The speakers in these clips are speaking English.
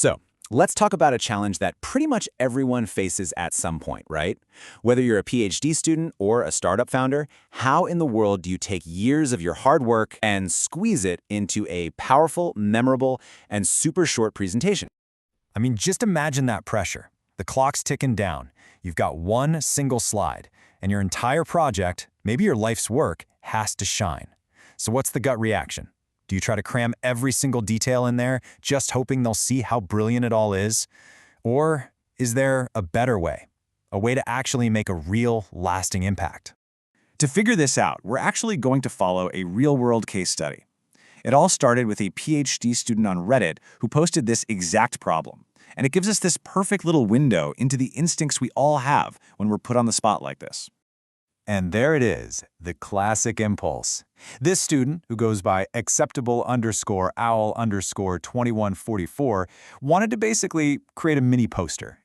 So, let's talk about a challenge that pretty much everyone faces at some point, right? Whether you're a PhD student or a startup founder, how in the world do you take years of your hard work and squeeze it into a powerful, memorable, and super short presentation? I mean, just imagine that pressure. The clock's ticking down. You've got one single slide, and your entire project, maybe your life's work, has to shine. So what's the gut reaction? Do you try to cram every single detail in there, just hoping they'll see how brilliant it all is? Or is there a better way? A way to actually make a real, lasting impact? To figure this out, we're actually going to follow a real-world case study. It all started with a PhD student on Reddit who posted this exact problem. And it gives us this perfect little window into the instincts we all have when we're put on the spot like this. And there it is, the classic impulse. This student, who goes by acceptable_owl_2144, wanted to basically create a mini poster,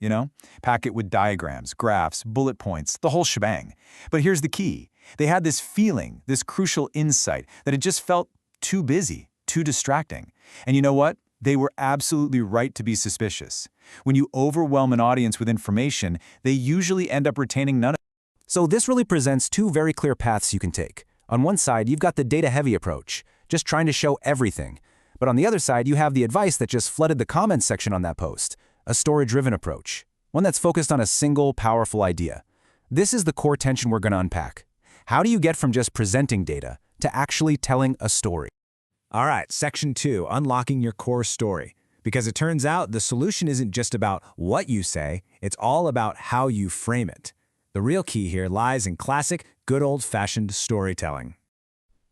pack it with diagrams, graphs, bullet points, the whole shebang. But here's the key. They had this feeling, this crucial insight, that it just felt too busy, too distracting. And you know what? They were absolutely right to be suspicious. When you overwhelm an audience with information, they usually end up retaining none of it. So this really presents two very clear paths you can take. On one side, you've got the data-heavy approach, just trying to show everything. But on the other side, you have the advice that just flooded the comments section on that post, a story-driven approach, one that's focused on a single, powerful idea. This is the core tension we're going to unpack. How do you get from just presenting data to actually telling a story? All right, Section 2, unlocking your core story. Because it turns out the solution isn't just about what you say, it's all about how you frame it. The real key here lies in classic, good old-fashioned storytelling.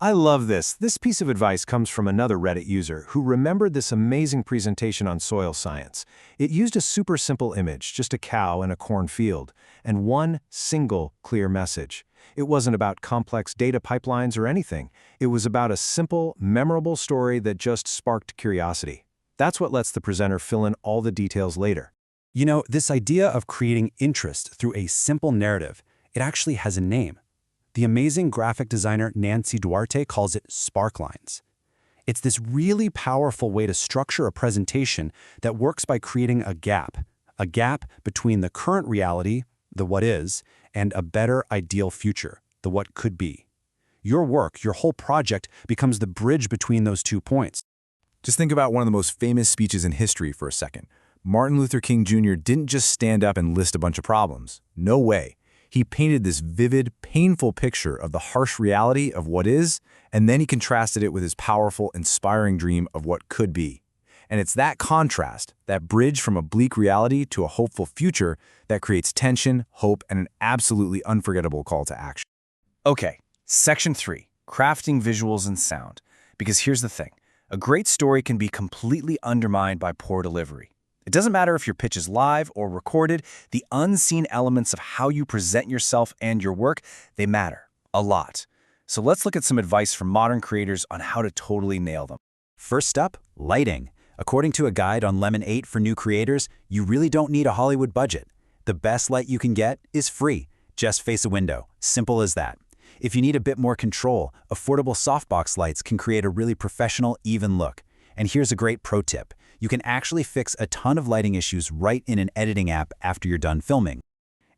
I love this. This piece of advice comes from another Reddit user who remembered this amazing presentation on soil science. It used a super simple image, just a cow in a cornfield, and one single clear message. It wasn't about complex data pipelines or anything. It was about a simple, memorable story that just sparked curiosity. That's what lets the presenter fill in all the details later. You know, this idea of creating interest through a simple narrative, it actually has a name. The amazing graphic designer Nancy Duarte calls it sparklines. It's this really powerful way to structure a presentation that works by creating a gap between the current reality, the what is, and a better ideal future, the what could be. Your work, your whole project, becomes the bridge between those 2 points. Just think about one of the most famous speeches in history for a second. Martin Luther King Jr. didn't just stand up and list a bunch of problems. No way. He painted this vivid, painful picture of the harsh reality of what is, and then he contrasted it with his powerful, inspiring dream of what could be. And it's that contrast, that bridge from a bleak reality to a hopeful future, that creates tension, hope, and an absolutely unforgettable call to action. Okay, Section 3, crafting visuals and sound. Because here's the thing. A great story can be completely undermined by poor delivery. It doesn't matter if your pitch is live or recorded, the unseen elements of how you present yourself and your work, they matter a lot. So let's look at some advice from modern creators on how to totally nail them. First up, lighting. According to a guide on Lemon 8 for new creators, you really don't need a Hollywood budget. The best light you can get is free. Just face a window. Simple as that. If you need a bit more control, affordable softbox lights can create a really professional, even look. And here's a great pro tip. You can actually fix a ton of lighting issues right in an editing app after you're done filming.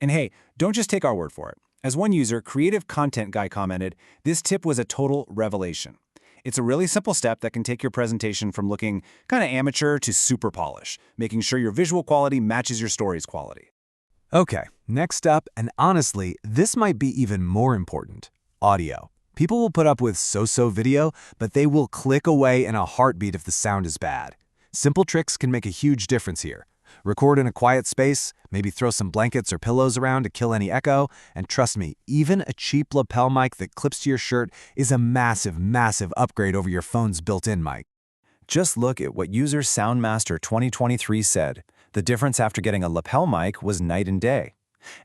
And hey, don't just take our word for it. As one user, Creative Content Guy, commented, this tip was a total revelation. It's a really simple step that can take your presentation from looking kind of amateur to super polished, making sure your visual quality matches your story's quality. Okay, next up, and honestly, this might be even more important, audio. People will put up with so-so video, but they will click away in a heartbeat if the sound is bad. Simple tricks can make a huge difference here. Record in a quiet space, maybe throw some blankets or pillows around to kill any echo, and trust me, even a cheap lapel mic that clips to your shirt is a massive, massive upgrade over your phone's built-in mic. Just look at what user Soundmaster 2023 said. The difference after getting a lapel mic was night and day.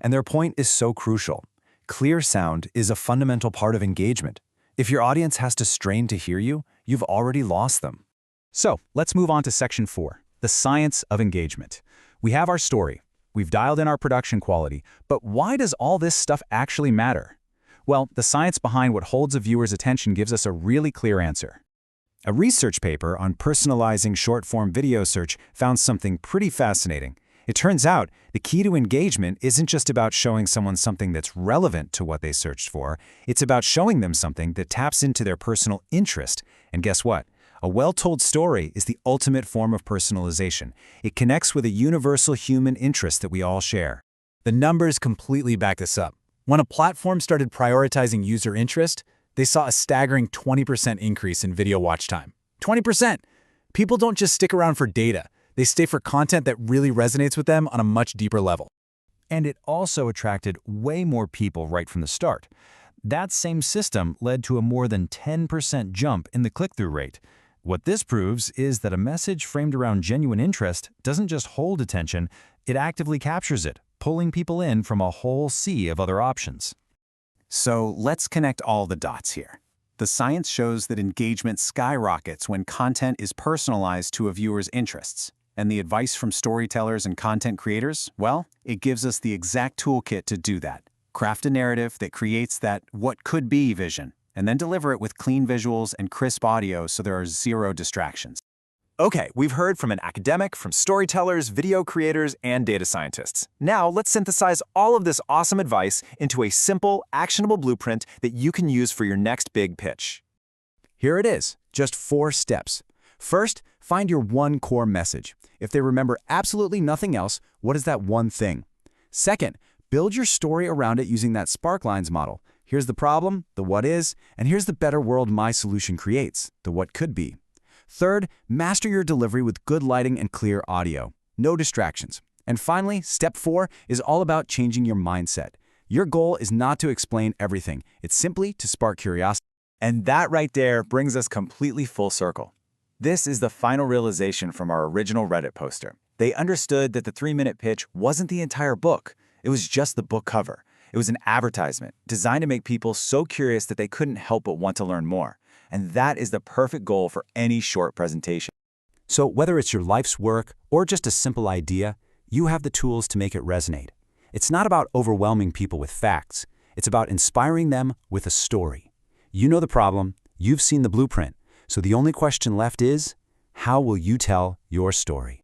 And their point is so crucial. Clear sound is a fundamental part of engagement. If your audience has to strain to hear you, you've already lost them. So let's move on to Section 4, the science of engagement. We have our story. We've dialed in our production quality, but why does all this stuff actually matter? Well, the science behind what holds a viewer's attention gives us a really clear answer. A research paper on personalizing short-form video search found something pretty fascinating. It turns out the key to engagement isn't just about showing someone something that's relevant to what they searched for, it's about showing them something that taps into their personal interest. And guess what? A well-told story is the ultimate form of personalization. It connects with a universal human interest that we all share. The numbers completely back this up. When a platform started prioritizing user interest, they saw a staggering 20% increase in video watch time. 20%! People don't just stick around for data. They stay for content that really resonates with them on a much deeper level. And it also attracted way more people right from the start. That same system led to a more than 10% jump in the click-through rate. What this proves is that a message framed around genuine interest doesn't just hold attention, it actively captures it, pulling people in from a whole sea of other options. So let's connect all the dots here. The science shows that engagement skyrockets when content is personalized to a viewer's interests. And the advice from storytellers and content creators, well, it gives us the exact toolkit to do that. Craft a narrative that creates that what could be vision, and then deliver it with clean visuals and crisp audio so there are zero distractions. Okay, we've heard from an academic, from storytellers, video creators, and data scientists. Now, let's synthesize all of this awesome advice into a simple, actionable blueprint that you can use for your next big pitch. Here it is, just 4 steps. First, find your one core message. If they remember absolutely nothing else, what is that one thing? Second, build your story around it using that Sparklines model. Here's the problem, the what is, and here's the better world my solution creates, the what could be. Third, master your delivery with good lighting and clear audio. No distractions. And finally, step 4 is all about changing your mindset. Your goal is not to explain everything. It's simply to spark curiosity. And that right there brings us completely full circle. This is the final realization from our original Reddit poster. They understood that the 3-minute pitch wasn't the entire book. It was just the book cover. It was an advertisement designed to make people so curious that they couldn't help but want to learn more. And that is the perfect goal for any short presentation. So whether it's your life's work or just a simple idea, you have the tools to make it resonate. It's not about overwhelming people with facts. It's about inspiring them with a story. You know the problem, you've seen the blueprint, so the only question left is, how will you tell your story?